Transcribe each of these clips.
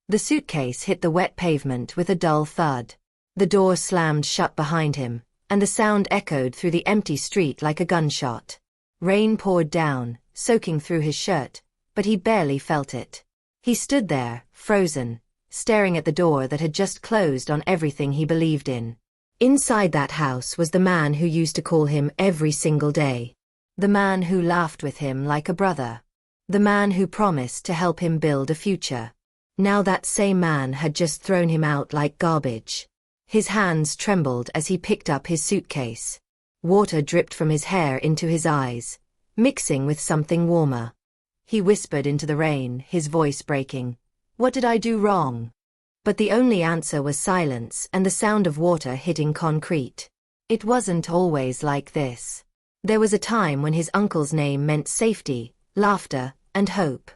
The suitcase hit the wet pavement with a dull thud. The door slammed shut behind him, and the sound echoed through the empty street like a gunshot. Rain poured down, soaking through his shirt, but he barely felt it. He stood there, frozen, staring at the door that had just closed on everything he believed in. Inside that house was the man who used to call him every single day. The man who laughed with him like a brother. The man who promised to help him build a future. Now that same man had just thrown him out like garbage. His hands trembled as he picked up his suitcase. Water dripped from his hair into his eyes, mixing with something warmer. He whispered into the rain, his voice breaking, "What did I do wrong?" But the only answer was silence and the sound of water hitting concrete. It wasn't always like this. There was a time when his uncle's name meant safety, laughter, and hope.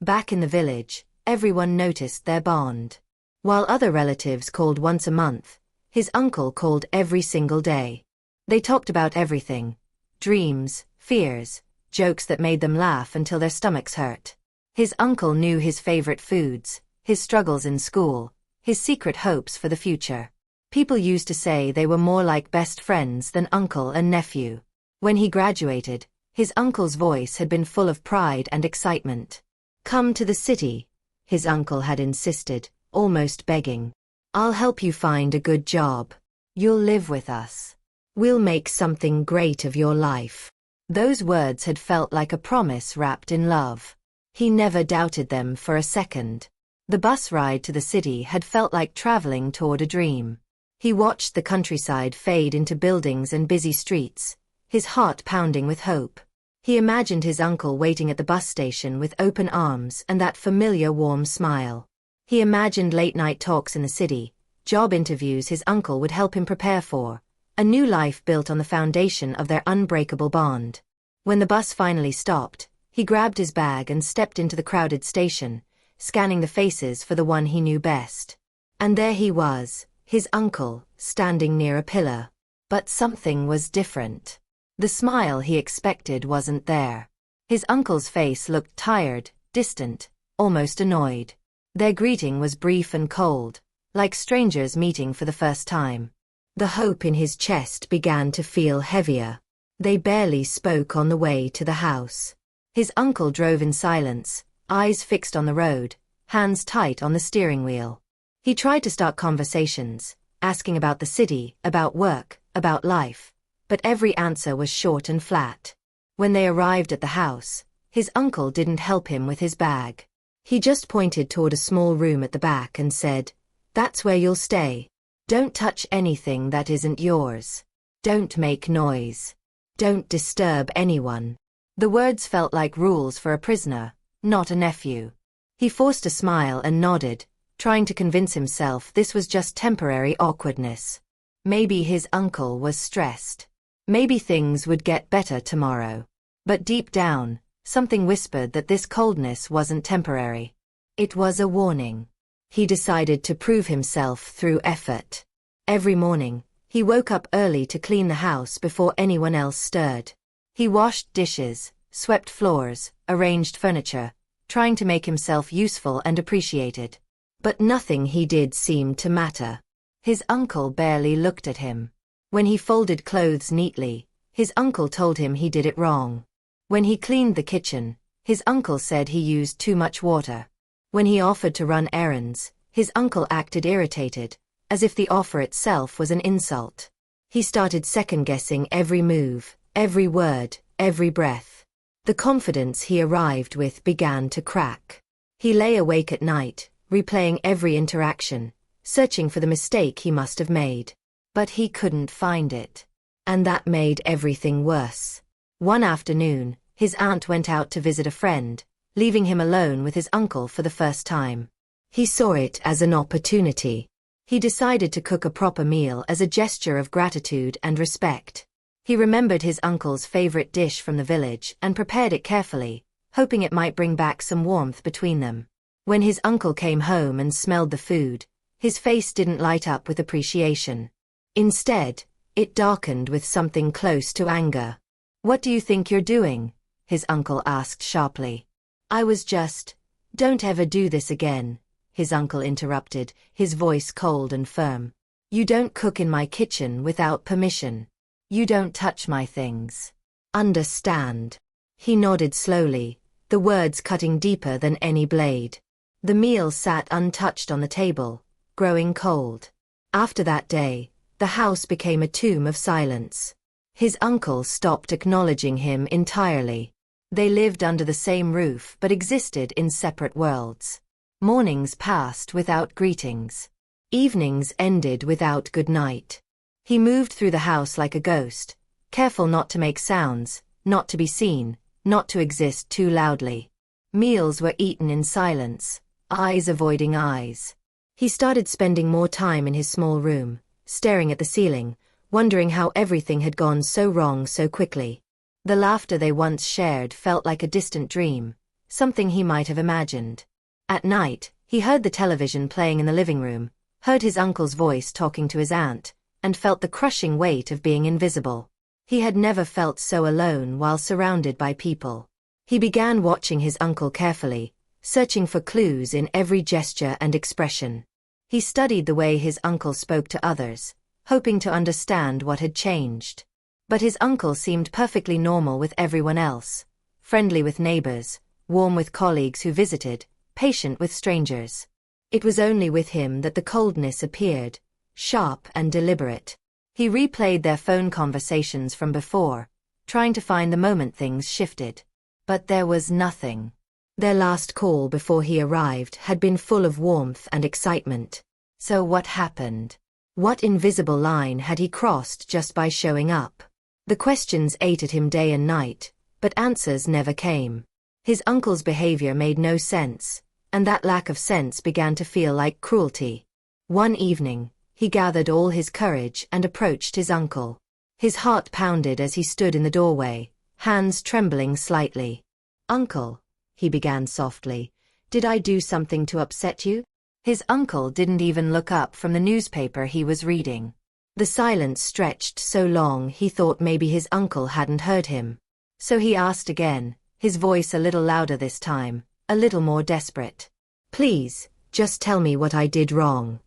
Back in the village, everyone noticed their bond. While other relatives called once a month, his uncle called every single day. They talked about everything: dreams, fears, jokes that made them laugh until their stomachs hurt. His uncle knew his favorite foods, his struggles in school, his secret hopes for the future. People used to say they were more like best friends than uncle and nephew. When he graduated, his uncle's voice had been full of pride and excitement. "Come to the city," his uncle had insisted, almost begging. "I'll help you find a good job. You'll live with us. We'll make something great of your life." Those words had felt like a promise wrapped in love. He never doubted them for a second. The bus ride to the city had felt like traveling toward a dream. He watched the countryside fade into buildings and busy streets, his heart pounding with hope. He imagined his uncle waiting at the bus station with open arms and that familiar warm smile. He imagined late-night talks in the city, job interviews his uncle would help him prepare for, a new life built on the foundation of their unbreakable bond. When the bus finally stopped, he grabbed his bag and stepped into the crowded station, scanning the faces for the one he knew best. And there he was, his uncle, standing near a pillar. But something was different. The smile he expected wasn't there. His uncle's face looked tired, distant, almost annoyed. Their greeting was brief and cold, like strangers meeting for the first time. The hope in his chest began to feel heavier. They barely spoke on the way to the house. His uncle drove in silence, eyes fixed on the road, hands tight on the steering wheel. He tried to start conversations, asking about the city, about work, about life, but every answer was short and flat. When they arrived at the house, his uncle didn't help him with his bag. He just pointed toward a small room at the back and said, "That's where you'll stay. Don't touch anything that isn't yours. Don't make noise. Don't disturb anyone." The words felt like rules for a prisoner, not a nephew. He forced a smile and nodded, trying to convince himself this was just temporary awkwardness. Maybe his uncle was stressed. Maybe things would get better tomorrow. But deep down, something whispered that this coldness wasn't temporary. It was a warning. He decided to prove himself through effort. Every morning, he woke up early to clean the house before anyone else stirred. He washed dishes, swept floors, arranged furniture, trying to make himself useful and appreciated. But nothing he did seemed to matter. His uncle barely looked at him. When he folded clothes neatly, his uncle told him he did it wrong. When he cleaned the kitchen, his uncle said he used too much water. When he offered to run errands, his uncle acted irritated, as if the offer itself was an insult. He started second-guessing every move, every word, every breath. The confidence he arrived with began to crack. He lay awake at night, replaying every interaction, searching for the mistake he must have made. But he couldn't find it. And that made everything worse. One afternoon, his aunt went out to visit a friend, leaving him alone with his uncle for the first time. He saw it as an opportunity. He decided to cook a proper meal as a gesture of gratitude and respect. He remembered his uncle's favorite dish from the village and prepared it carefully, hoping it might bring back some warmth between them. When his uncle came home and smelled the food, his face didn't light up with appreciation. Instead, it darkened with something close to anger. "What do you think you're doing?" his uncle asked sharply. "I was just... Don't ever do this again," his uncle interrupted, his voice cold and firm. You don't cook in my kitchen without permission. You don't touch my things. Understand? He nodded slowly, the words cutting deeper than any blade. The meal sat untouched on the table, growing cold. After that day, the house became a tomb of silence. His uncle stopped acknowledging him entirely. They lived under the same roof but existed in separate worlds. Mornings passed without greetings. Evenings ended without good night. He moved through the house like a ghost, careful not to make sounds, not to be seen, not to exist too loudly. Meals were eaten in silence, eyes avoiding eyes. He started spending more time in his small room, staring at the ceiling, wondering how everything had gone so wrong so quickly. The laughter they once shared felt like a distant dream, something he might have imagined. At night, he heard the television playing in the living room, heard his uncle's voice talking to his aunt, and felt the crushing weight of being invisible. He had never felt so alone while surrounded by people. He began watching his uncle carefully, searching for clues in every gesture and expression. He studied the way his uncle spoke to others, hoping to understand what had changed. But his uncle seemed perfectly normal with everyone else, friendly with neighbors, warm with colleagues who visited, patient with strangers. It was only with him that the coldness appeared, sharp and deliberate. He replayed their phone conversations from before, trying to find the moment things shifted. But there was nothing. Their last call before he arrived had been full of warmth and excitement. So what happened? What invisible line had he crossed just by showing up? The questions ate at him day and night, but answers never came. His uncle's behavior made no sense, and that lack of sense began to feel like cruelty. One evening, he gathered all his courage and approached his uncle. His heart pounded as he stood in the doorway, hands trembling slightly. "Uncle," he began softly, "did I do something to upset you?" His uncle didn't even look up from the newspaper he was reading. The silence stretched so long he thought maybe his uncle hadn't heard him. So he asked again, his voice a little louder this time, a little more desperate. "Please, just tell me what I did wrong."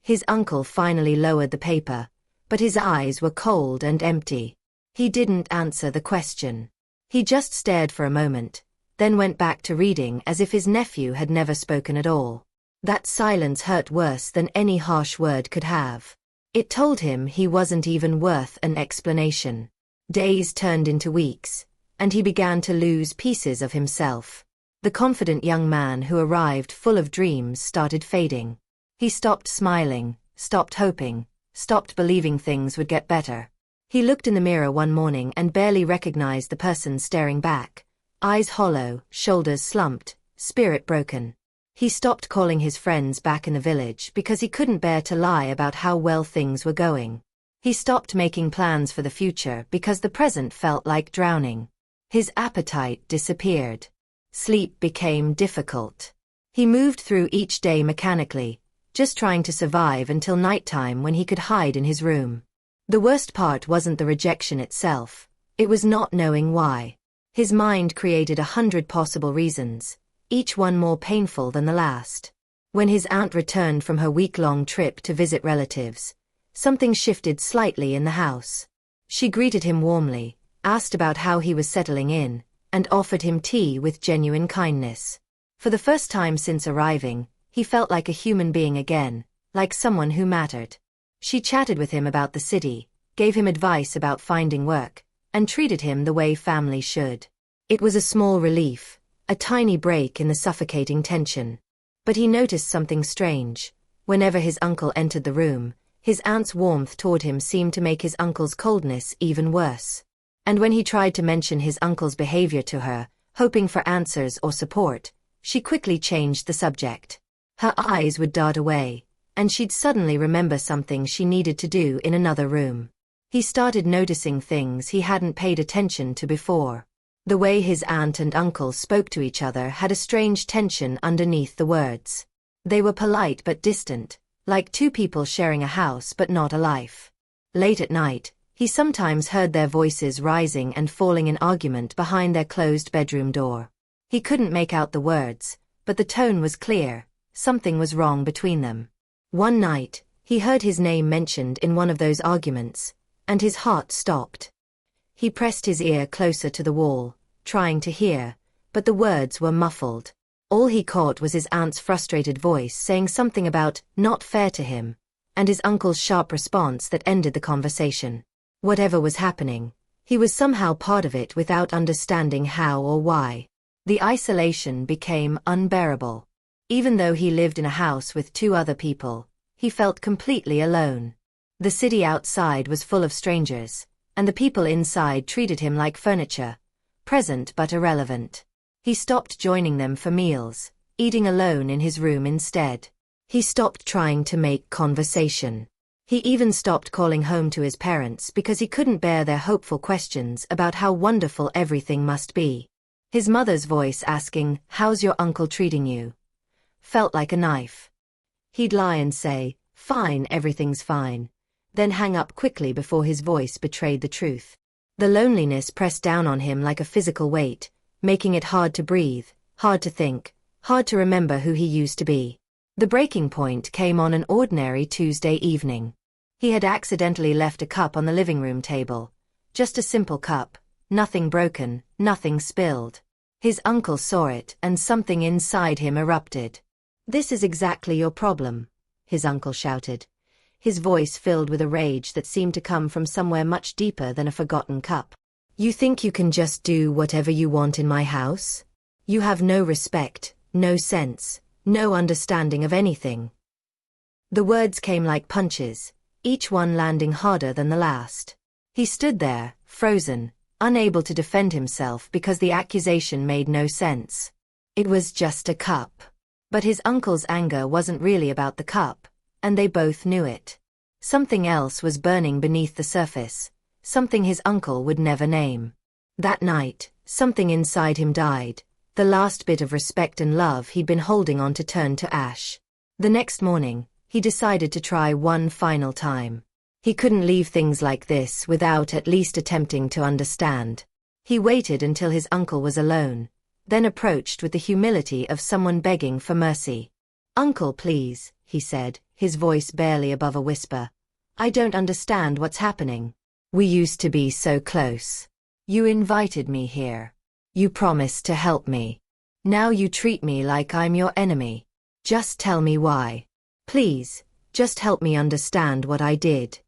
His uncle finally lowered the paper, but his eyes were cold and empty. He didn't answer the question. He just stared for a moment, then went back to reading as if his nephew had never spoken at all. That silence hurt worse than any harsh word could have. It told him he wasn't even worth an explanation. Days turned into weeks, and he began to lose pieces of himself. The confident young man who arrived full of dreams started fading. He stopped smiling, stopped hoping, stopped believing things would get better. He looked in the mirror one morning and barely recognized the person staring back. Eyes hollow, shoulders slumped, spirit broken. He stopped calling his friends back in the village because he couldn't bear to lie about how well things were going. He stopped making plans for the future because the present felt like drowning. His appetite disappeared. Sleep became difficult. He moved through each day mechanically, just trying to survive until nighttime when he could hide in his room. The worst part wasn't the rejection itself, it was not knowing why. His mind created 100 possible reasons, each one more painful than the last. When his aunt returned from her week-long trip to visit relatives, something shifted slightly in the house. She greeted him warmly, asked about how he was settling in, and offered him tea with genuine kindness. For the first time since arriving, he felt like a human being again, like someone who mattered. She chatted with him about the city, gave him advice about finding work, and treated him the way family should. It was a small relief, a tiny break in the suffocating tension. But he noticed something strange. Whenever his uncle entered the room, his aunt's warmth toward him seemed to make his uncle's coldness even worse. And when he tried to mention his uncle's behavior to her, hoping for answers or support, she quickly changed the subject. Her eyes would dart away, and she'd suddenly remember something she needed to do in another room. He started noticing things he hadn't paid attention to before. The way his aunt and uncle spoke to each other had a strange tension underneath the words. They were polite but distant, like two people sharing a house but not a life. Late at night, he sometimes heard their voices rising and falling in argument behind their closed bedroom door. He couldn't make out the words, but the tone was clear, something was wrong between them. One night, he heard his name mentioned in one of those arguments, and his heart stopped. He pressed his ear closer to the wall, trying to hear, but the words were muffled. All he caught was his aunt's frustrated voice saying something about not fair to him, and his uncle's sharp response that ended the conversation. Whatever was happening, he was somehow part of it without understanding how or why. The isolation became unbearable. Even though he lived in a house with 2 other people, he felt completely alone. The city outside was full of strangers, and the people inside treated him like furniture, present but irrelevant. He stopped joining them for meals, eating alone in his room instead. He stopped trying to make conversation. He even stopped calling home to his parents because he couldn't bear their hopeful questions about how wonderful everything must be. His mother's voice asking, "How's your uncle treating you?" felt like a knife. He'd lie and say, "Fine, everything's fine," then hang up quickly before his voice betrayed the truth. The loneliness pressed down on him like a physical weight, making it hard to breathe, hard to think, hard to remember who he used to be. The breaking point came on an ordinary Tuesday evening. He had accidentally left a cup on the living room table. Just a simple cup, nothing broken, nothing spilled. His uncle saw it and something inside him erupted. "This is exactly your problem," his uncle shouted, his voice filled with a rage that seemed to come from somewhere much deeper than a forgotten cup. "You think you can just do whatever you want in my house? You have no respect, no sense, no understanding of anything." The words came like punches, each one landing harder than the last. He stood there, frozen, unable to defend himself because the accusation made no sense. It was just a cup. But his uncle's anger wasn't really about the cup, and they both knew it. Something else was burning beneath the surface, something his uncle would never name. That night, something inside him died. The last bit of respect and love he'd been holding on to turned to ash. The next morning, he decided to try one final time. He couldn't leave things like this without at least attempting to understand. He waited until his uncle was alone, then approached with the humility of someone begging for mercy. "Uncle, please," he said, his voice barely above a whisper. "I don't understand what's happening. We used to be so close. You invited me here. You promised to help me. Now you treat me like I'm your enemy. Just tell me why. Please, just help me understand what I did."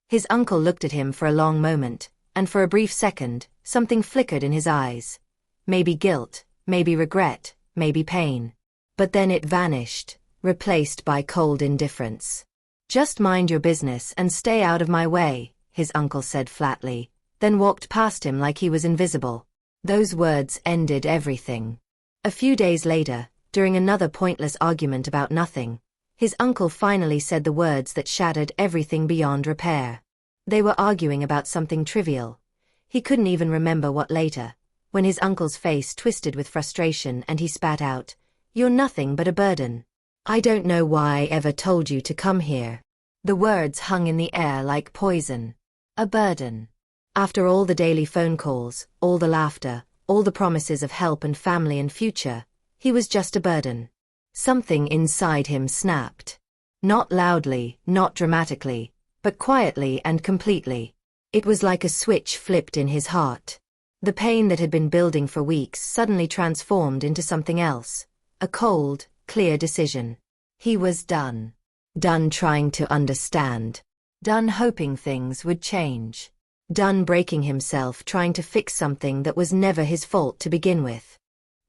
His uncle looked at him for a long moment, and for a brief second, something flickered in his eyes. Maybe guilt, maybe regret, maybe pain. But then it vanished, replaced by cold indifference. "Just mind your business and stay out of my way," his uncle said flatly, then walked past him like he was invisible. Those words ended everything. A few days later, during another pointless argument about nothing, his uncle finally said the words that shattered everything beyond repair. They were arguing about something trivial. He couldn't even remember what later, when his uncle's face twisted with frustration and he spat out, "You're nothing but a burden. I don't know why I ever told you to come here." The words hung in the air like poison. A burden. After all the daily phone calls, all the laughter, all the promises of help and family and future, he was just a burden. Something inside him snapped. Not loudly, not dramatically, but quietly and completely. It was like a switch flipped in his heart. The pain that had been building for weeks suddenly transformed into something else. A cold, clear decision. He was done. Done trying to understand. Done hoping things would change. Done breaking himself trying to fix something that was never his fault to begin with.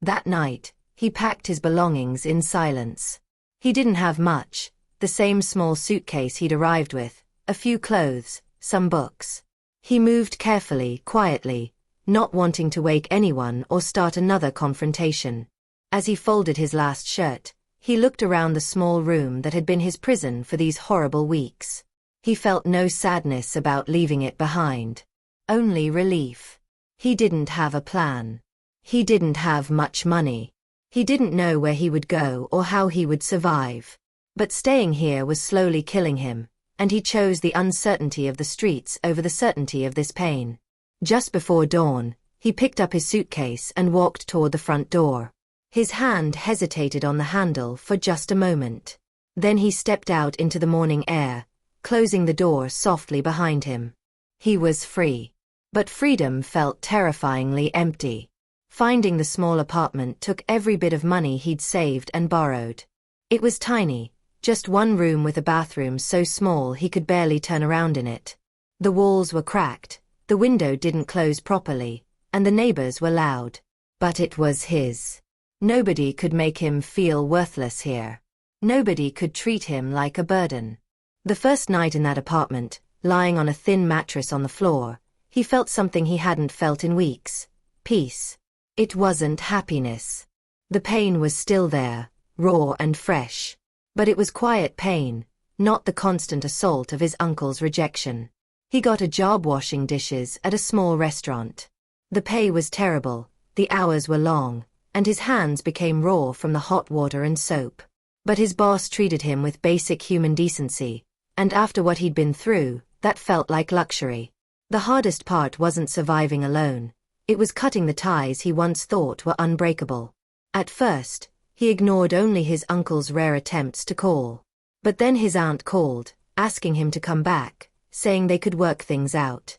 That night, he packed his belongings in silence. He didn't have much, the same small suitcase he'd arrived with, a few clothes, some books. He moved carefully, quietly, not wanting to wake anyone or start another confrontation. As he folded his last shirt, he looked around the small room that had been his prison for these horrible weeks. He felt no sadness about leaving it behind. Only relief. He didn't have a plan. He didn't have much money. He didn't know where he would go or how he would survive. But staying here was slowly killing him, and he chose the uncertainty of the streets over the certainty of this pain. Just before dawn, he picked up his suitcase and walked toward the front door. His hand hesitated on the handle for just a moment. Then he stepped out into the morning air, closing the door softly behind him. He was free. But freedom felt terrifyingly empty. Finding the small apartment took every bit of money he'd saved and borrowed. It was tiny, just one room with a bathroom so small he could barely turn around in it. The walls were cracked, the window didn't close properly, and the neighbors were loud. But it was his. Nobody could make him feel worthless here. Nobody could treat him like a burden. The first night in that apartment, lying on a thin mattress on the floor, he felt something he hadn't felt in weeks. Peace. It wasn't happiness. The pain was still there, raw and fresh. But it was quiet pain, not the constant assault of his uncle's rejection. He got a job washing dishes at a small restaurant. The pay was terrible, the hours were long, and his hands became raw from the hot water and soap. But his boss treated him with basic human decency, and after what he'd been through, that felt like luxury. The hardest part wasn't surviving alone. It was cutting the ties he once thought were unbreakable. At first, he ignored only his uncle's rare attempts to call. But then his aunt called, asking him to come back, saying they could work things out.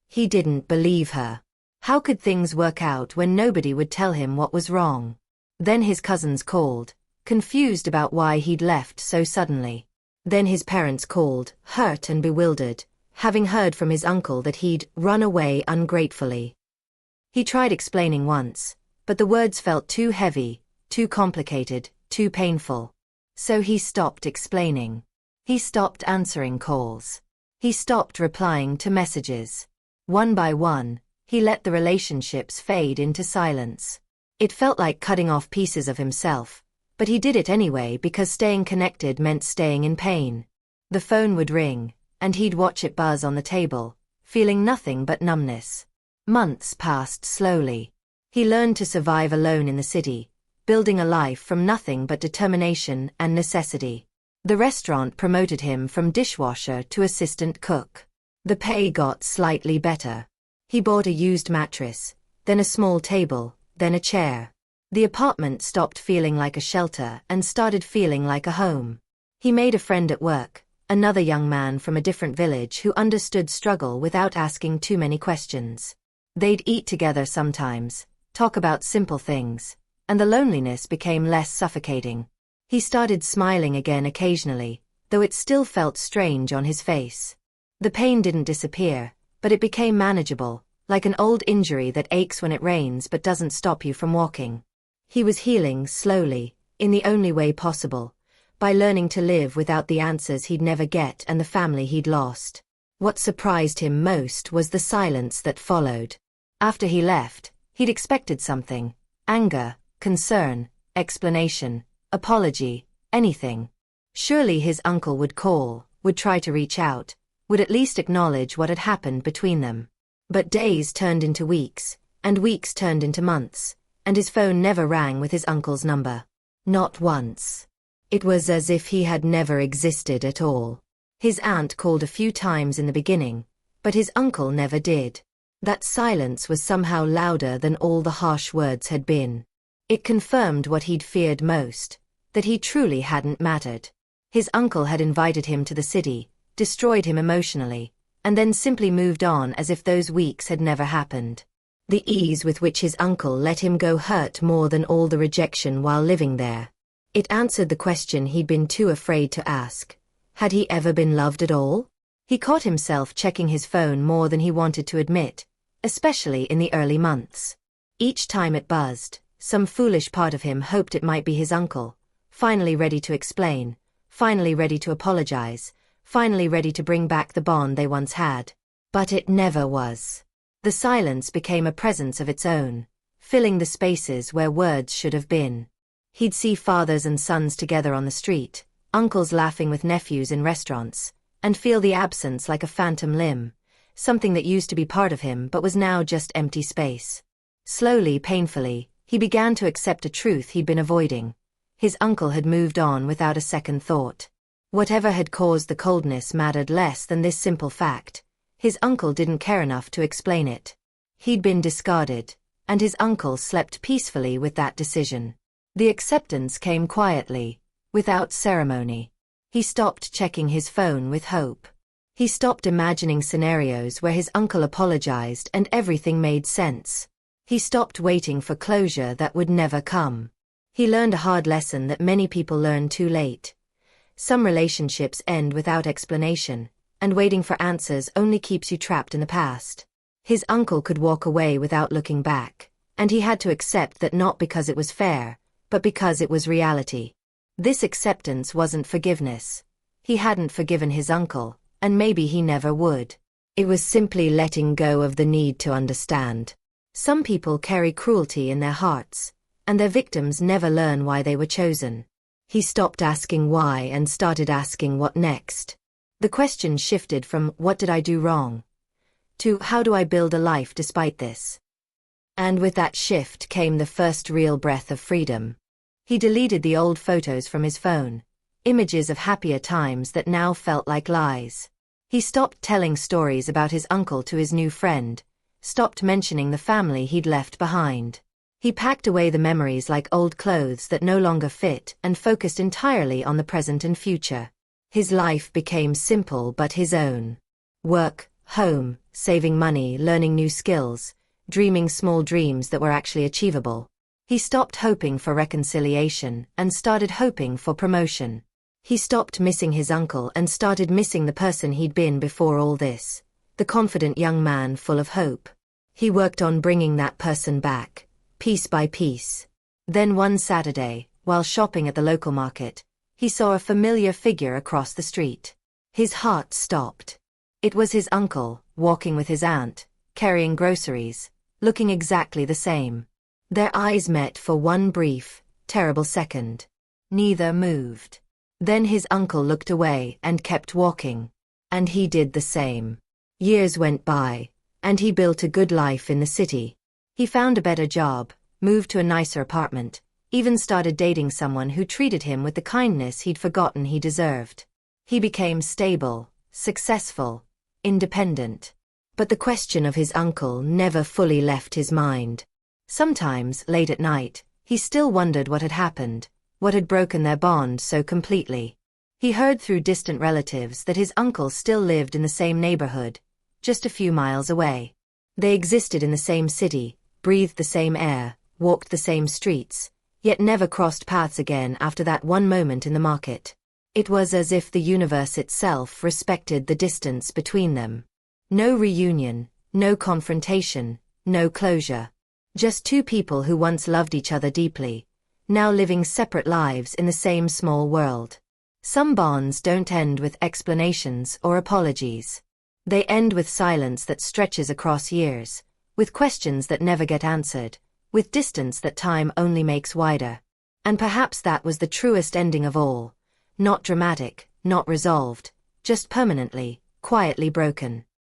He didn't believe her. How could things work out when nobody would tell him what was wrong? Then his cousins called, confused about why he'd left so suddenly. Then his parents called, hurt and bewildered, having heard from his uncle that he'd run away ungratefully. He tried explaining once, but the words felt too heavy, too complicated, too painful. So he stopped explaining. He stopped answering calls. He stopped replying to messages. One by one, he let the relationships fade into silence. It felt like cutting off pieces of himself, but he did it anyway because staying connected meant staying in pain. The phone would ring, and he'd watch it buzz on the table, feeling nothing but numbness. Months passed slowly. He learned to survive alone in the city, building a life from nothing but determination and necessity. The restaurant promoted him from dishwasher to assistant cook. The pay got slightly better. He bought a used mattress, then a small table, then a chair. The apartment stopped feeling like a shelter and started feeling like a home. He made a friend at work, another young man from a different village who understood struggle without asking too many questions. They'd eat together sometimes, talk about simple things, and the loneliness became less suffocating. He started smiling again occasionally, though it still felt strange on his face. The pain didn't disappear, but it became manageable, like an old injury that aches when it rains but doesn't stop you from walking. He was healing slowly, in the only way possible, by learning to live without the answers he'd never get and the family he'd lost. What surprised him most was the silence that followed. After he left, he'd expected something: anger, concern, explanation, apology, anything. Surely his uncle would call, would try to reach out, would at least acknowledge what had happened between them. But days turned into weeks, and weeks turned into months, and his phone never rang with his uncle's number. Not once. It was as if he had never existed at all. His aunt called a few times in the beginning, but his uncle never did. That silence was somehow louder than all the harsh words had been. It confirmed what he'd feared most, that he truly hadn't mattered. His uncle had invited him to the city, destroyed him emotionally, and then simply moved on as if those weeks had never happened. The ease with which his uncle let him go hurt more than all the rejection while living there. It answered the question he'd been too afraid to ask. Had he ever been loved at all? He caught himself checking his phone more than he wanted to admit, especially in the early months. Each time it buzzed, some foolish part of him hoped it might be his uncle, finally ready to explain, finally ready to apologize, finally ready to bring back the bond they once had. But it never was. The silence became a presence of its own, filling the spaces where words should have been. He'd see fathers and sons together on the street, uncles laughing with nephews in restaurants, and feel the absence like a phantom limb, something that used to be part of him but was now just empty space. Slowly, painfully, he began to accept a truth he'd been avoiding. His uncle had moved on without a second thought. Whatever had caused the coldness mattered less than this simple fact. His uncle didn't care enough to explain it. He'd been discarded, and his uncle slept peacefully with that decision. The acceptance came quietly, without ceremony. He stopped checking his phone with hope. He stopped imagining scenarios where his uncle apologized and everything made sense. He stopped waiting for closure that would never come. He learned a hard lesson that many people learn too late. Some relationships end without explanation, and waiting for answers only keeps you trapped in the past. His uncle could walk away without looking back, and he had to accept that, not because it was fair, but because it was reality. This acceptance wasn't forgiveness. He hadn't forgiven his uncle, and maybe he never would. It was simply letting go of the need to understand. Some people carry cruelty in their hearts, and their victims never learn why they were chosen. He stopped asking why and started asking what next. The question shifted from "what did I do wrong?" to "how do I build a life despite this?" And with that shift came the first real breath of freedom. He deleted the old photos from his phone, images of happier times that now felt like lies. He stopped telling stories about his uncle to his new friend, stopped mentioning the family he'd left behind. He packed away the memories like old clothes that no longer fit and focused entirely on the present and future. His life became simple but his own. Work, home, saving money, learning new skills, dreaming small dreams that were actually achievable. He stopped hoping for reconciliation and started hoping for promotion. He stopped missing his uncle and started missing the person he'd been before all this, the confident young man full of hope. He worked on bringing that person back, piece by piece. Then one Saturday, while shopping at the local market, he saw a familiar figure across the street. His heart stopped. It was his uncle, walking with his aunt, carrying groceries, looking exactly the same. Their eyes met for one brief, terrible second. Neither moved. Then his uncle looked away and kept walking. And he did the same. Years went by, and he built a good life in the city. He found a better job, moved to a nicer apartment, even started dating someone who treated him with the kindness he'd forgotten he deserved. He became stable, successful, independent. But the question of his uncle never fully left his mind. Sometimes, late at night, he still wondered what had happened, what had broken their bond so completely. He heard through distant relatives that his uncle still lived in the same neighborhood, just a few miles away. They existed in the same city, breathed the same air, walked the same streets, yet never crossed paths again after that one moment in the market. It was as if the universe itself respected the distance between them. No reunion, no confrontation, no closure. Just two people who once loved each other deeply, now living separate lives in the same small world. Some bonds don't end with explanations or apologies. They end with silence that stretches across years, with questions that never get answered, with distance that time only makes wider. And perhaps that was the truest ending of all. Not dramatic, not resolved, just permanently, quietly broken.